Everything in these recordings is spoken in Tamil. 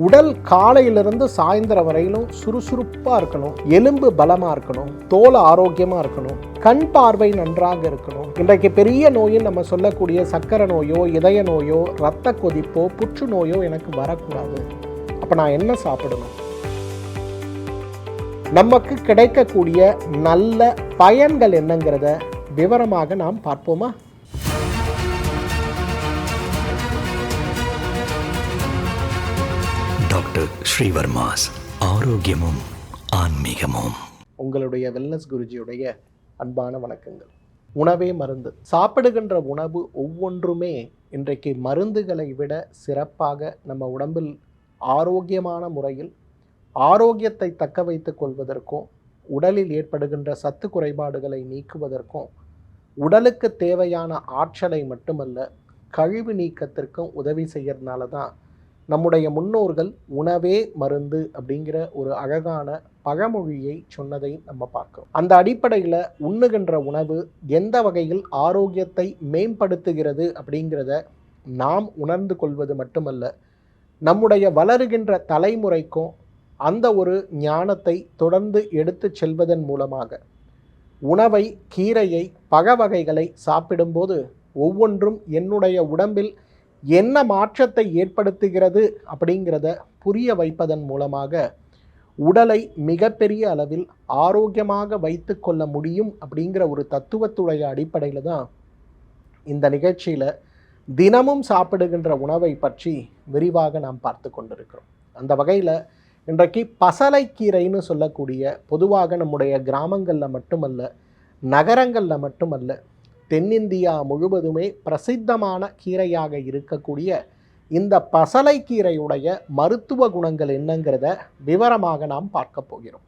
உடல் காலையிலிருந்து சாயந்தரம் வரையிலும் சுறுசுறுப்பாக இருக்கணும், எலும்பு பலமாக இருக்கணும், தோல் ஆரோக்கியமாக இருக்கணும், கண் பார்வை நன்றாக இருக்கணும். இன்றைக்கு பெரிய நோயின்னு நம்ம சொல்லக்கூடிய சர்க்கரை நோயோ, இதய நோயோ, இரத்த கொதிப்போ, புற்றுநோயோ எனக்கு வரக்கூடாது. அப்போ நான் என்ன சாப்பிடணும்? நமக்கு கிடைக்கக்கூடிய நல்ல பயன்கள் என்னங்கிறத விவரமாக நாம் பார்ப்போமா? டாக்டர் ஸ்ரீவர்மாஸ் ஆரோக்கியமும் ஆன்மீகமும். உங்களுடைய வெல்னஸ் குருஜியுடைய அன்பான வணக்கங்கள். உணவே மருந்து. சாப்பிடுகின்ற உணவு ஒவ்வொன்றுமே இன்றைக்கு மருந்துகளை விட சிறப்பாக நம்ம உடம்பில் ஆரோக்கியமான முறையில் ஆரோக்கியத்தை தக்க வைத்துக் கொள்வதற்கும், உடலில் ஏற்படுகின்ற சத்து குறைபாடுகளை நீக்குவதற்கும், உடலுக்கு தேவையான ஆற்றலை மட்டுமல்ல கழிவு நீக்கத்திற்கும் உதவி செய்யறதுனால தான் நம்முடைய முன்னோர்கள் உணவே மருந்து அப்படிங்கிற ஒரு அழகான பழமொழியை சொன்னதை நம்ம பார்க்கிறோம். அந்த அடிப்படையில் உண்ணுகின்ற உணவு எந்த வகையில் ஆரோக்கியத்தை மேம்படுத்துகிறது அப்படிங்கிறத நாம் உணர்ந்து கொள்வது மட்டுமல்ல, நம்முடைய வளருகின்ற தலைமுறைக்கும் அந்த ஒரு ஞானத்தை தொடர்ந்து எடுத்து செல்வதன் மூலமாக உணவை, கீரையை, பழ வகைகளை சாப்பிடும்போது ஒவ்வொன்றும் என்னுடைய உடம்பில் என்ன மாற்றத்தை ஏற்படுத்துகிறது அப்படிங்கிறத புரிய வைப்பதன் மூலமாக உடலை மிகப்பெரிய அளவில் ஆரோக்கியமாக வைத்து கொள்ள முடியும் அப்படிங்கிற ஒரு தத்துவத்துடைய அடிப்படையில் தான் இந்த நிகழ்ச்சியில் தினமும் சாப்பிடுகின்ற உணவை பற்றி விரிவாக நாம் பார்த்து கொண்டிருக்கிறோம். அந்த வகையில் இன்றைக்கு பசலைக்கீரைன்னு சொல்லக்கூடிய, பொதுவாக நம்முடைய கிராமங்களில் மட்டுமல்ல, நகரங்களில் மட்டுமல்ல, தென்னிந்தியா முழுவதுமே பிரசித்தமான கீரையாக இருக்கக்கூடிய இந்த பசலைக்கீரையுடைய மருத்துவ குணங்கள் என்னங்கிறத விவரமாக நாம் பார்க்க போகிறோம்.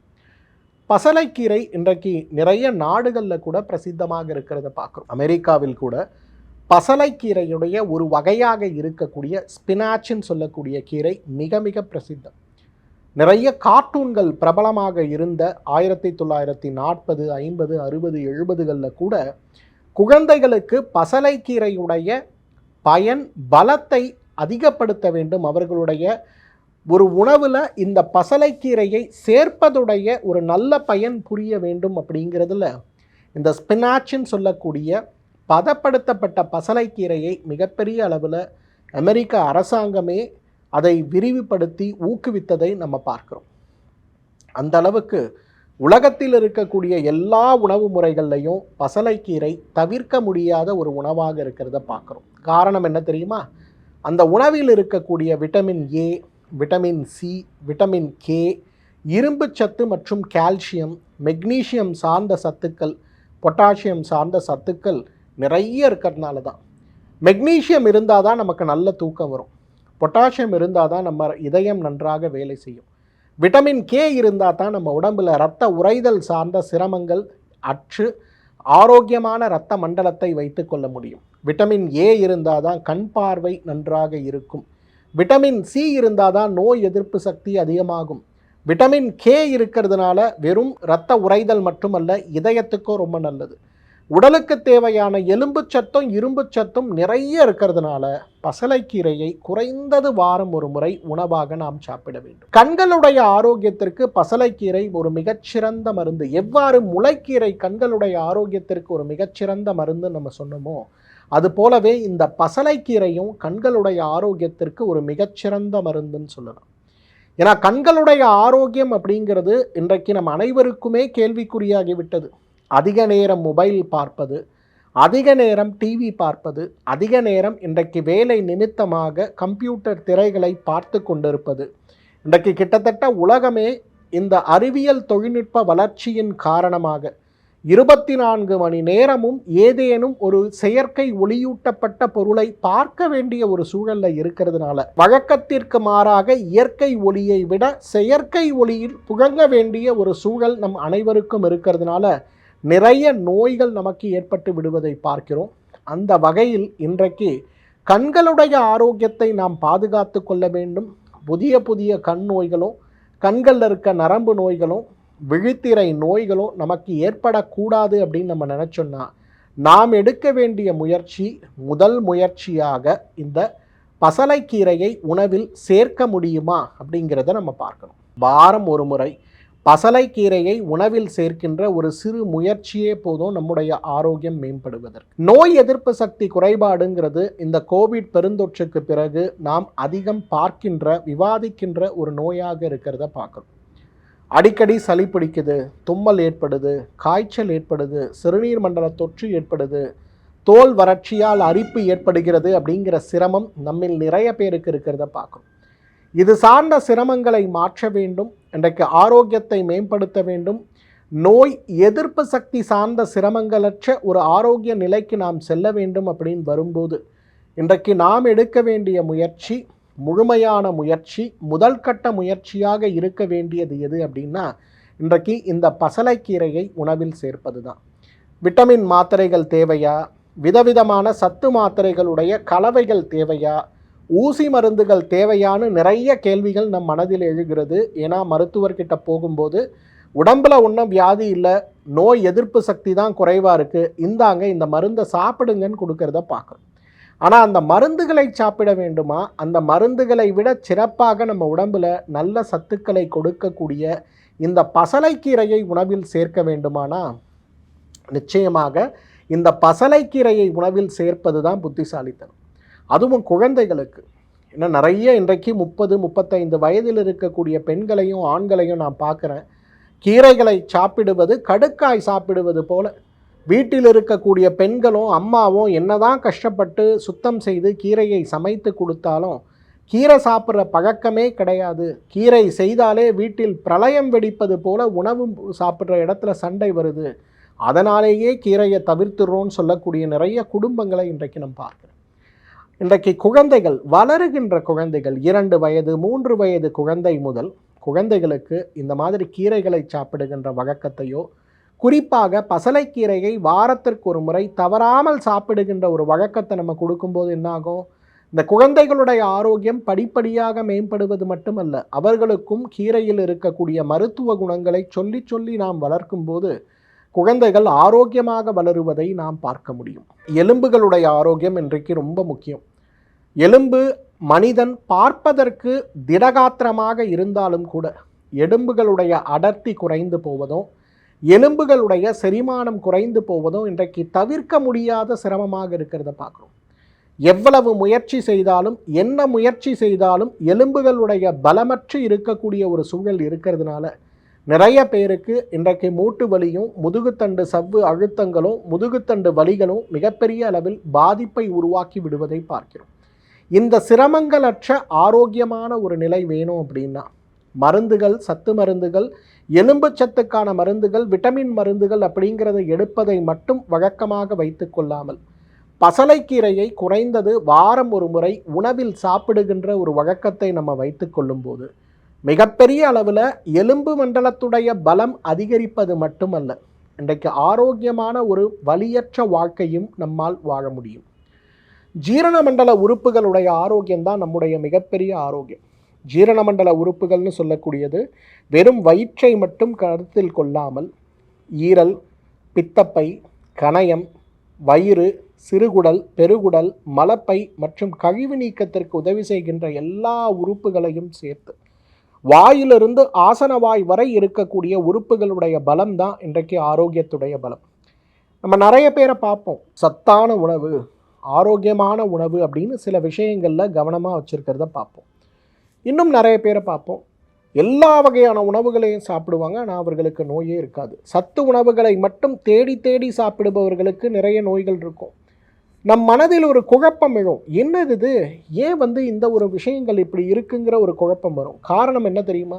பசலைக்கீரை இன்றைக்கு நிறைய நாடுகளில் கூட பிரசித்தமாக இருக்கிறத பார்க்குறோம். அமெரிக்காவில் கூட பசலைக்கீரையுடைய ஒரு வகையாக இருக்கக்கூடிய ஸ்பினாச்சுன்னு சொல்லக்கூடிய கீரை மிக மிக பிரசித்தம். நிறைய கார்ட்டூன்கள் பிரபலமாக இருந்த 1940, 50, 60, 70களில் கூட குழந்தைகளுக்கு பசலைக்கீரையுடைய பயன், பலத்தை அதிகப்படுத்த வேண்டும், அவர்களுடைய ஒரு உணவில் இந்த பசலைக்கீரையை சேர்ப்பதுடைய ஒரு நல்ல பயன் புரிய வேண்டும் அப்படிங்கிறதுல இந்த ஸ்பினாச்சுன்னு சொல்லக்கூடிய பதப்படுத்தப்பட்ட பசலைக்கீரையை மிகப்பெரிய அளவில் அமெரிக்க அரசாங்கமே அதை விரிவுபடுத்தி ஊக்குவித்ததை நம்ம பார்க்குறோம். அந்த அளவுக்கு உலகத்தில் இருக்கக்கூடிய எல்லா உணவு முறைகள்லையும் பசலைக்கீரை தவிர்க்க முடியாத ஒரு உணவாக இருக்கிறத பார்க்குறோம். காரணம் என்ன தெரியுமா? அந்த உணவில் இருக்கக்கூடிய vitamin A, vitamin C, vitamin K, இரும்பு சத்து மற்றும் கால்சியம், மெக்னீசியம் சார்ந்த சத்துக்கள், பொட்டாசியம் சார்ந்த சத்துக்கள் நிறைய இருக்கிறதுனால தான். மெக்னீசியம் இருந்தால் தான் நமக்கு நல்ல தூக்கம் வரும். பொட்டாசியம் இருந்தால் தான் நம்ம இதயம் நன்றாக வேலை செய்யும். விட்டமின் கே இருந்தால் தான் நம்ம உடம்பில் இரத்த உறைதல் சார்ந்த சிரமங்கள் அற்று ஆரோக்கியமான இரத்த மண்டலத்தை வைத்து கொள்ள முடியும். விட்டமின் ஏ இருந்தால் தான் கண் பார்வை நன்றாக இருக்கும். விட்டமின் சி இருந்தால் தான் நோய் எதிர்ப்பு சக்தி அதிகமாகும். விட்டமின் கே இருக்கிறதுனால வெறும் இரத்த உறைதல் மட்டுமல்ல, இதயத்துக்கும் ரொம்ப நல்லது. உடலுக்கு தேவையான எலும்பு சத்தும் இரும்பு சத்தும் நிறைய இருக்கிறதுனால பசலைக்கீரையை குறைந்தது வாரம் ஒரு முறை உணவாக நாம் சாப்பிட வேண்டும். கண்களுடைய ஆரோக்கியத்திற்கு பசலைக்கீரை ஒரு மிகச்சிறந்த மருந்து. எவ்வாறு முளைக்கீரை கண்களுடைய ஆரோக்கியத்திற்கு ஒரு மிகச்சிறந்த மருந்து நம்ம சொன்னோமோ, அது போலவே இந்த பசலைக்கீரையும் கண்களுடைய ஆரோக்கியத்திற்கு ஒரு மிகச்சிறந்த மருந்துன்னு சொல்லலாம். ஏன்னா கண்களுடைய ஆரோக்கியம் அப்படிங்கிறது இன்றைக்கு நம்ம அனைவருக்குமே கேள்விக்குறியாகிவிட்டது. அதிக நேரம் மொபைல் பார்ப்பது, அதிக நேரம் டிவி பார்ப்பது, அதிக நேரம் இன்றைக்கு வேலை நிமித்தமாக கம்ப்யூட்டர் திரைகளை பார்த்து கொண்டிருப்பது, இன்றைக்கு கிட்டத்தட்ட உலகமே இந்த அறிவியல் தொழில்நுட்ப வளர்ச்சியின் காரணமாக 24 மணி நேரமும் ஏதேனும் ஒரு செயற்கை ஒளியூட்டப்பட்ட பொருளை பார்க்க வேண்டிய ஒரு சூழலில் இருக்கிறதுனால, வழக்கத்திற்கு மாறாக இயற்கை ஒளியை விட செயற்கை ஒளியில் புழங்க வேண்டிய ஒரு சூழல் நம் அனைவருக்கும் இருக்கிறதுனால நிறைய நோய்கள் நமக்கு ஏற்பட்டு விடுவதை பார்க்கிறோம். அந்த வகையில் இன்றைக்கு கண்களுடைய ஆரோக்கியத்தை நாம் பாதுகாத்து கொள்ள வேண்டும். புதிய புதிய கண் நோய்களும், கண்களில் இருக்க நரம்பு நோய்களும், விழித்திரை நோய்களும் நமக்கு ஏற்படக்கூடாது அப்படின்னு நம்ம நினச்சோன்னா நாம் எடுக்க வேண்டிய முயற்சி, முதல் முயற்சியாக இந்த பசலைக்கீரையை உணவில் சேர்க்க முடியுமா அப்படிங்கிறத நம்ம பார்க்கணும். வாரம் ஒரு முறை பசலைக்கீரையை உணவில் சேர்க்கின்ற ஒரு சிறு முயற்சியே போதும் நம்முடைய ஆரோக்கியம் மேம்படுவதற்கு. நோய் எதிர்ப்பு சக்தி குறைபாடுங்கிறது இந்த கோவிட் பெருந்தொற்றுக்கு பிறகு நாம் அதிகம் பார்க்கின்ற விவாதிக்கின்ற ஒரு நோயாக இருக்கிறத பார்க்கணும். அடிக்கடி சளி பிடிக்குது, தும்மல் ஏற்படுது, காய்ச்சல் ஏற்படுது, சிறுநீர் மண்டல தொற்று ஏற்படுது, தோல் வறட்சியால் அரிப்பு ஏற்படுகிறது அப்படிங்கிற சிரமம் நம்மில் நிறைய பேருக்கு இருக்கிறத பார்க்கணும். இது சார்ந்த சிரமங்களை மாற்ற வேண்டும், இன்றைக்கு ஆரோக்கியத்தை மேம்படுத்த வேண்டும், நோய் எதிர்ப்பு சக்தி சார்ந்த சிரமங்களற்ற ஒரு ஆரோக்கிய நிலைக்கு நாம் செல்ல வேண்டும் அப்படின்னு வரும்போது இன்றைக்கு நாம் எடுக்க வேண்டிய முயற்சி, முழுமையான முயற்சி, முதல் கட்ட முயற்சியாக இருக்க வேண்டியது எது அப்படின்னா இன்றைக்கு இந்த பசலைக்கீரையை உணவில் சேர்ப்பது தான். விட்டமின் மாத்திரைகள் தேவையா, விதவிதமான சத்து மாத்திரைகளுடைய கலவைகள் தேவையா, ஊசி மருந்துகள் தேவையான நிறைய கேள்விகள் நம் மனதில் எழுகிறது. ஏன்னா மருத்துவர்கிட்ட போகும்போது உடம்பில் ஒன்றும் வியாதி இல்லை, நோய் எதிர்ப்பு சக்தி தான் குறைவாக இருக்குது, இந்தாங்க இந்த மருந்தை சாப்பிடுங்கன்னு கொடுக்கறத பார்க்குறோம். ஆனால் அந்த மருந்துகளை சாப்பிட வேண்டுமா, அந்த மருந்துகளை விட சிறப்பாக நம்ம உடம்பில் நல்ல சத்துக்களை கொடுக்கக்கூடிய இந்த பசலைக்கீரையை உணவில் சேர்க்க வேண்டுமானா நிச்சயமாக இந்த பசலைக்கீரையை உணவில் சேர்ப்பது தான் புத்திசாலித்தனம். அதுவும் குழந்தைகளுக்கு. ஏன்னா நிறைய இன்றைக்கு 30-35 வயதில் இருக்கக்கூடிய பெண்களையும் ஆண்களையும் நான் பார்க்குறேன். கீரைகளை சாப்பிடுவது கடுக்காய் சாப்பிடுவது போல. வீட்டில் இருக்கக்கூடிய பெண்களும் அம்மாவும் என்னதான் கஷ்டப்பட்டு சுத்தம் செய்து கீரையை சமைத்து கொடுத்தாலும் கீரை சாப்பிட்ற பழக்கமே கிடையாது. கீரை செய்தாலே வீட்டில் பிரளயம் வெடிப்பது போல உணவு சாப்பிட்ற இடத்துல சண்டை வருது, அதனாலேயே கீரையை தவிர்த்துறோன்னு சொல்லக்கூடிய நிறைய குடும்பங்களை இன்றைக்கு நம்ம பார்க்குறோம். இன்றைக்கு குழந்தைகள், வளருகின்ற குழந்தைகள், 2 வயது 3 வயது குழந்தை முதல் குழந்தைகளுக்கு இந்த மாதிரி கீரைகளை சாப்பிடுகின்ற வழக்கத்தையோ, குறிப்பாக பசலைக்கீரையை வாரத்திற்கு ஒரு முறை தவறாமல் சாப்பிடுகின்ற ஒரு வழக்கத்தை நம்ம கொடுக்கும்போது என்னாகும், இந்த குழந்தைகளுடைய ஆரோக்கியம் படிப்படியாக மேம்படுவது மட்டுமல்ல, அவர்களுக்கும் கீரையில் இருக்கக்கூடிய மருத்துவ குணங்களை சொல்லி சொல்லி நாம் வளர்க்கும்போது குழந்தைகள் ஆரோக்கியமாக வளருவதை நாம் பார்க்க முடியும். எலும்புகளுடைய ஆரோக்கியம் இன்றைக்கு ரொம்ப முக்கியம். எலும்பு மனிதன் பார்ப்பதற்கு திடகாத்திரமாக இருந்தாலும் கூட எலும்புகளுடைய அடர்த்தி குறைந்து போவதும் எலும்புகளுடைய செரிமானம் குறைந்து போவதும் இன்றைக்கு தவிர்க்க முடியாத சிரமமாக இருக்கிறத பார்க்குறோம். எவ்வளவு முயற்சி செய்தாலும், என்ன முயற்சி செய்தாலும் எலும்புகளுடைய பலமற்று இருக்கக்கூடிய ஒரு சூழல் இருக்கிறதுனால நிறைய பேருக்கு இன்றைக்கு மூட்டு வலியும் முதுகுத்தண்டு சவ்வு அழுத்தங்களும் முதுகுத்தண்டு வலிகளும் மிகப்பெரிய அளவில் பாதிப்பை உருவாக்கி விடுவதை பார்க்கிறோம். இந்த சிரமங்களற்ற ஆரோக்கியமான ஒரு நிலை வேணும் அப்படின்னா மருந்துகள், சத்து மருந்துகள், எலும்பு சத்துக்கான மருந்துகள், விட்டமின் மருந்துகள் அப்படிங்கிறத எடுப்பதை மட்டும் வழக்கமாக வைத்து கொள்ளாமல் பசலைக்கீரையை குறைந்தது வாரம் ஒரு முறை உணவில் சாப்பிடுகின்ற ஒரு வழக்கத்தை நம்ம வைத்து கொள்ளும்போது மிகப்பெரிய அளவில் எலும்பு மண்டலத்துடைய பலம் அதிகரிப்பது மட்டுமல்ல, இன்றைக்கு ஆரோக்கியமான ஒரு வலியற்ற வாழ்க்கையும் நம்மால் வாழ முடியும். ஜீரண மண்டல உறுப்புகளுடைய ஆரோக்கியம்தான் நம்முடைய மிகப்பெரிய ஆரோக்கியம். ஜீரண மண்டல உறுப்புகள்னு சொல்லக்கூடியது வெறும் வயிற்றை மட்டும் கருத்தில் கொள்ளாமல் ஈரல், பித்தப்பை, கணையம், வயிறு, சிறுகுடல், பெருகுடல், மலப்பை மற்றும் கழிவு நீக்கத்திற்கு உதவி செய்கின்ற எல்லா உறுப்புகளையும் சேர்த்து வாயிலிருந்து ஆசனவாய் வரை இருக்கக்கூடிய உறுப்புகளுடைய பலம் தான் இன்றைக்கு ஆரோக்கியத்துடைய பலம். நம்ம நிறைய பேரை பார்ப்போம், சத்தான உணவு, ஆரோக்கியமான உணவு அப்படின்னு சில விஷயங்களில் கவனமாக வச்சுருக்கிறத பார்ப்போம். இன்னும் நிறைய பேரை பார்ப்போம், எல்லா வகையான உணவுகளையும் சாப்பிடுவாங்க, ஆனால் அவர்களுக்கு நோயே இருக்காது. சத்து உணவுகளை மட்டும் தேடி தேடி சாப்பிடுபவர்களுக்கு நிறைய நோய்கள் இருக்கும். நம் மனதில் ஒரு குழப்பம் எழும், என்னது இது, ஏன் இந்த ஒரு விஷயங்கள் இப்படி இருக்குங்கிற ஒரு குழப்பம் வரும். காரணம் என்ன தெரியுமா,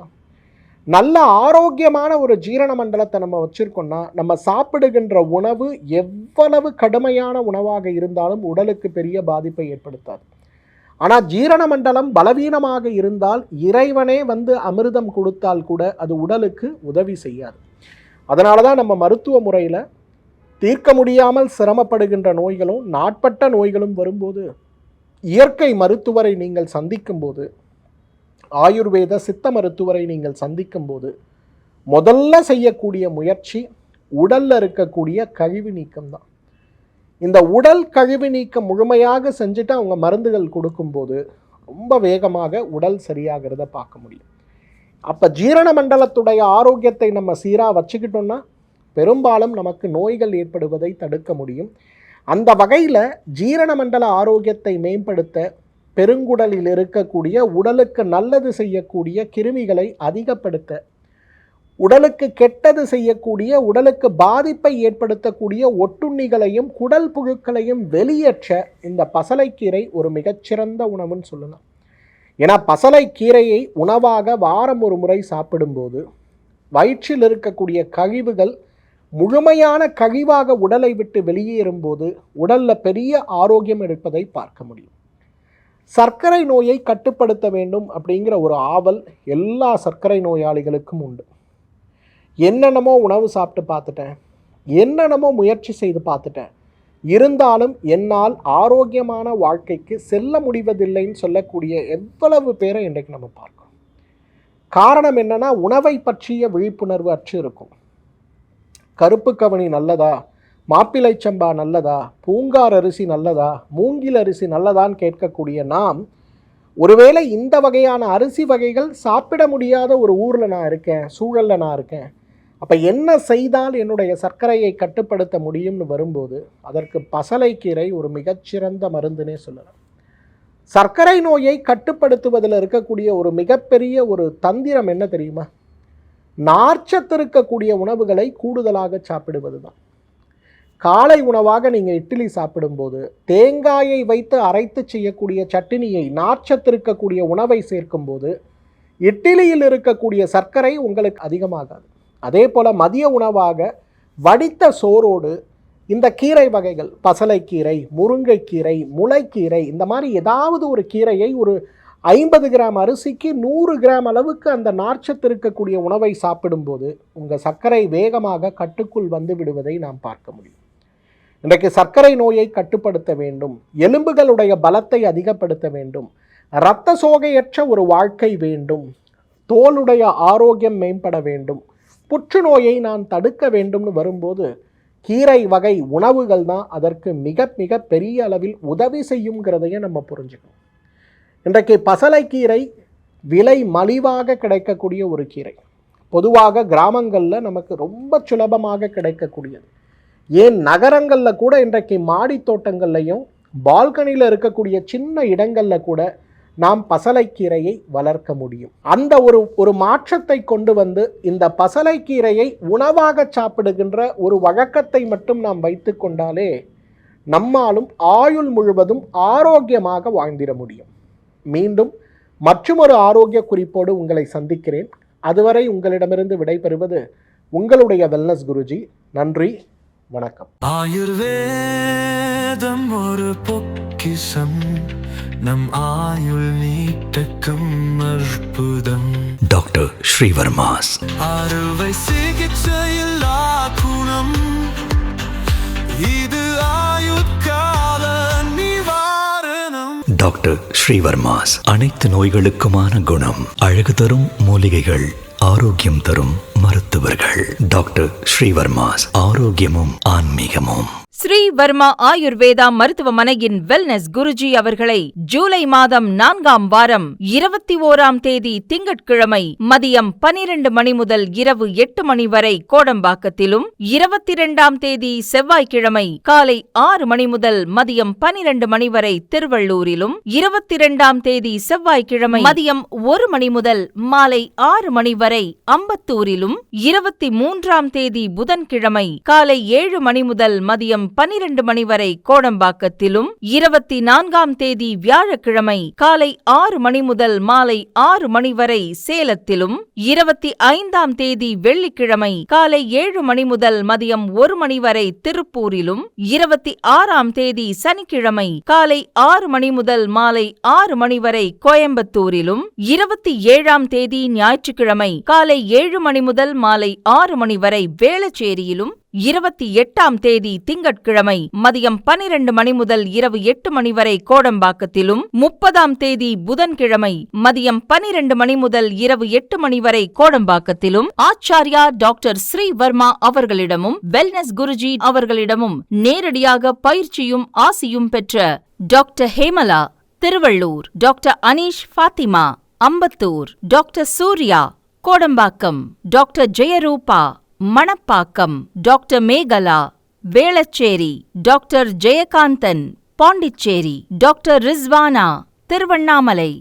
நல்ல ஆரோக்கியமான ஒரு ஜீரண மண்டலத்தை நம்ம வச்சுருக்கோம்னா நம்ம சாப்பிடுகின்ற உணவு எவ்வளவு கடுமையான உணவாக இருந்தாலும் உடலுக்கு பெரிய பாதிப்பை ஏற்படுத்தாது. ஆனால் ஜீரண மண்டலம் பலவீனமாக இருந்தால் இறைவனே அமிர்தம் கொடுத்தால் கூட அது உடலுக்கு உதவி செய்யாது. அதனால தான் நம்ம மருத்துவ முறையில் தீர்க்க முடியாமல் சிரமப்படுகின்ற நோய்களும் நாட்பட்ட நோய்களும் வரும்போது இயற்கை மருத்துவரை நீங்கள் சந்திக்கும்போது, ஆயுர்வேத சித்த மருத்துவரை நீங்கள் சந்திக்கும்போது முதல்ல செய்யக்கூடிய முயற்சி உடலில் இருக்கக்கூடிய கழிவு நீக்கம் தான். இந்த உடல் கழிவு நீக்கம் முழுமையாக செஞ்சுட்டு அவங்க மருந்துகள் கொடுக்கும்போது ரொம்ப வேகமாக உடல் சரியாகிறத பார்க்க முடியும். அப்போ ஜீரண மண்டலத்துடைய ஆரோக்கியத்தை நம்ம சீராக வச்சுக்கிட்டோம்னா பெரும்பாலும் நமக்கு நோய்கள் ஏற்படுவதை தடுக்க முடியும். அந்த வகையில் ஜீரண மண்டல ஆரோக்கியத்தை மேம்படுத்த பெருங்குடலில் இருக்கக்கூடிய உடலுக்கு நல்லது செய்யக்கூடிய கிருமிகளை அதிகப்படுத்த, உடலுக்கு கெட்டது செய்யக்கூடிய, உடலுக்கு பாதிப்பை ஏற்படுத்தக்கூடிய ஒட்டுண்ணிகளையும் குடல் புழுக்களையும் வெளியேற்ற இந்த பசலைக்கீரை ஒரு மிகச்சிறந்த உணவுன்னு சொல்லலாம். ஏன்னா பசலைக்கீரையை உணவாக வாரம் ஒரு முறை சாப்பிடும்போது வயிற்றில் இருக்கக்கூடிய கழிவுகள் முழுமையான கழிவாக உடலை விட்டு வெளியேறும்போது உடலில் பெரிய ஆரோக்கியம் எடுப்பதை பார்க்க முடியும். சர்க்கரை நோயை கட்டுப்படுத்த வேண்டும் அப்படிங்கிற ஒரு ஆவல் எல்லா சர்க்கரை நோயாளிகளுக்கும் உண்டு. என்னென்னமோ உணவு சாப்பிட்டு பார்த்துட்டேன், என்னென்னமோ முயற்சி செய்து பார்த்துட்டேன், இருந்தாலும் என்னால் ஆரோக்கியமான வாழ்க்கைக்கு செல்ல முடிவதில்லைன்னு சொல்லக்கூடிய எவ்வளவு பேரை இன்றைக்கு நம்ம பார்க்கணும். காரணம் என்னன்னா, உணவை பற்றிய விழிப்புணர்வு அற்று இருக்கும். கருப்பு கவனி நல்லதா, மாப்பிள்ளை சம்பா நல்லதா, பூங்கார் அரிசி நல்லதா, மூங்கில் அரிசி நல்லதான்னு கேட்கக்கூடிய நாம், ஒருவேளை இந்த வகையான அரிசி வகைகள் சாப்பிட முடியாத ஒரு ஊரில் நான் இருக்கேன், சூழலில் நான் இருக்கேன், அப்போ என்ன செய்தால் என்னுடைய சர்க்கரையை கட்டுப்படுத்த முடியும்னு வரும்போது அதற்கு பசலைக்கீரை ஒரு மிகச்சிறந்த மருந்துனே சொல்லலாம். சர்க்கரை நோயை கட்டுப்படுத்துவதில் இருக்கக்கூடிய ஒரு மிகப்பெரிய ஒரு தந்திரம் என்ன தெரியுமா? நார்ச்சத்து இருக்கக்கூடிய உணவுகளை கூடுதலாக சாப்பிடுவது தான். காலை உணவாக நீங்கள் இட்லி சாப்பிடும்போது தேங்காயை வைத்து அரைத்து செய்யக்கூடிய சட்டினியை, நார்ச்சத்து இருக்கக்கூடிய உணவை சேர்க்கும்போது இட்லியில் இருக்கக்கூடிய சர்க்கரை உங்களுக்கு அதிகமாகாது. அதே போல் மதிய உணவாக வடித்த சோறோடு இந்த கீரை வகைகள், பசலைக்கீரை, முருங்கைக்கீரை, முளைக்கீரை, இந்த மாதிரி ஏதாவது ஒரு கீரையை ஒரு 50 கிராம் அரிசிக்கு 100 கிராம் அளவுக்கு அந்த நார்ச்சத்து இருக்கக்கூடிய உணவை சாப்பிடும்போது உங்கள் சர்க்கரை வேகமாக கட்டுக்குள் வந்து விடுவதை நாம் பார்க்க முடியும். இன்றைக்கு சர்க்கரை நோயை கட்டுப்படுத்த வேண்டும், எலும்புகளுடைய பலத்தை அதிகப்படுத்த வேண்டும், இரத்த சோகையற்ற ஒரு வாழ்க்கை வேண்டும், தோலுடைய ஆரோக்கியம் மேம்பட வேண்டும், புற்றுநோயை நான் தடுக்க வேண்டும்னு வரும்போது கீரை வகை உணவுகள் தான் அதற்கு மிக மிக பெரிய அளவில் உதவி செய்யுங்கிறதையும் நம்ம புரிஞ்சுக்கணும். இன்றைக்கு பசலைக்கீரை விலை மலிவாக கிடைக்கக்கூடிய ஒரு கீரை. பொதுவாக கிராமங்களில் நமக்கு ரொம்ப சுலபமாக கிடைக்கக்கூடியது. ஏன் நகரங்களில் கூட இன்றைக்கு மாடி தோட்டங்கள்லையும் பால்கனியில் இருக்கக்கூடிய சின்ன இடங்களில் கூட நாம் பசலைக்கீரையை வளர்க்க முடியும். அந்த ஒரு மாற்றத்தை கொண்டு வந்து இந்த பசலைக்கீரையை உணவாக சாப்பிடுகின்ற ஒரு வழக்கத்தை மட்டும் நாம் வைத்து கொண்டாலே நம்மாலும் ஆயுள் முழுவதும் ஆரோக்கியமாக வாழ்ந்திட முடியும். மீண்டும் மற்றொரு ஆரோக்கிய குறிப்போடு உங்களை சந்திக்கிறேன். அதுவரை உங்களிடமிருந்து விடைபெறுவது உங்களுடைய வெல்னஸ் குருஜி. நன்றி, வணக்கம். ஆயுர்வேதம் ஒரு பொக்கிஷம், நம் ஆயுள் நீட்டக்கும் அற்புதம். டாக்டர் ஸ்ரீவர்மாஸ் அறுவை சிகிச்சையில் குணம், இது ஆயுட்கால நிவாரணம். டாக்டர் ஸ்ரீவர்மாஸ் அனைத்து நோய்களுக்குமான குணம், அழகு தரும் மூலிகைகள், ஆரோக்கியம் தரும் மருத்துவர்கள். டாக்டர் ஸ்ரீவர்மாஸ், ஆரோக்கியமும் ஆன்மீகமும். ஸ்ரீ வர்மா ஆயுர்வேதா மருத்துவமனையின் வெல்னஸ் குருஜி அவர்களை ஜூலை மாதம் 4ஆம் வாரம் 21ஆம் தேதி திங்கட்கிழமை மதியம் 12 மணி முதல் இரவு 8 மணி வரை கோடம்பாக்கத்திலும், 22ஆம் தேதி செவ்வாய்க்கிழமை காலை 6 மணி முதல் மதியம் 12 மணி வரை திருவள்ளூரிலும், 22ஆம் தேதி செவ்வாய்க்கிழமை மதியம் 1 மணி முதல் மாலை 6 மணி வரை அம்பத்தூரிலும், 23ஆம் தேதி புதன்கிழமை காலை 7 மணி முதல் மதியம் 12 மணி வரை கோடம்பாக்கத்திலும், 24ஆம் தேதி வியாழக்கிழமை காலை 6 மணி முதல் மாலை 6 மணி வரை சேலத்திலும், 25ஆம் தேதி வெள்ளிக்கிழமை காலை 7 மணி முதல் மதியம் 1 மணி வரை திருப்பூரிலும், 26ஆம் தேதி சனிக்கிழமை காலை 6 மணி முதல் மாலை 6 மணி வரை கோயம்புத்தூரிலும், 27ஆம் தேதி ஞாயிற்றுக்கிழமை காலை 7 மணி முதல் மாலை 6 மணி வரை வேளச்சேரியிலும், 28ஆம் தேதி திங்கட்கிழமை மதியம் 12 மணி முதல் இரவு 8 மணி வரை கோடம்பாக்கத்திலும், 30ஆம் தேதி புதன்கிழமை மதியம் 12 மணி முதல் இரவு 8 மணி வரை கோடம்பாக்கத்திலும் ஆச்சார்யா டாக்டர் ஸ்ரீவர்மா அவர்களிடமும் வெல்னஸ் குருஜி அவர்களிடமும் நேரடியாக பயிற்சியும் ஆசியும் பெற்ற doctor Hemala Tiruvallur, doctor Aneesh Fathima Ambattur, doctor Surya Kodambakkam, doctor Jayarupa Manapakkam, doctor Megala Velachery, doctor Jayakanthan Pondicherry, doctor Rizwana Tiruvannamalai,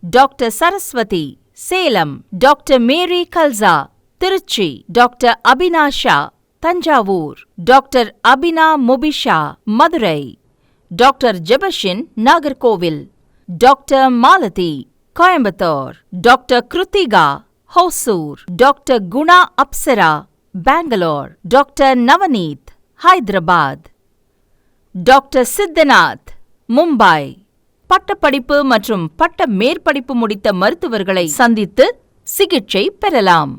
doctor Saraswathi Salem, doctor Mary Kalsa Trichy, doctor Abinasha Thanjavur, doctor Abina Mubisha Madurai, doctor Jebashin Nagercoil, doctor Malathi Coimbatore, doctor Krithika Hosur, doctor Guna Apsara Bangalore, doctor Navneeth Hyderabad, doctor Siddhanath Mumbai. பட்டப்படிப்பு மற்றும் பட்ட மேற்படிப்பு முடித்த மருத்துவர்களை சந்தித்து சிகிச்சை பெறலாம்.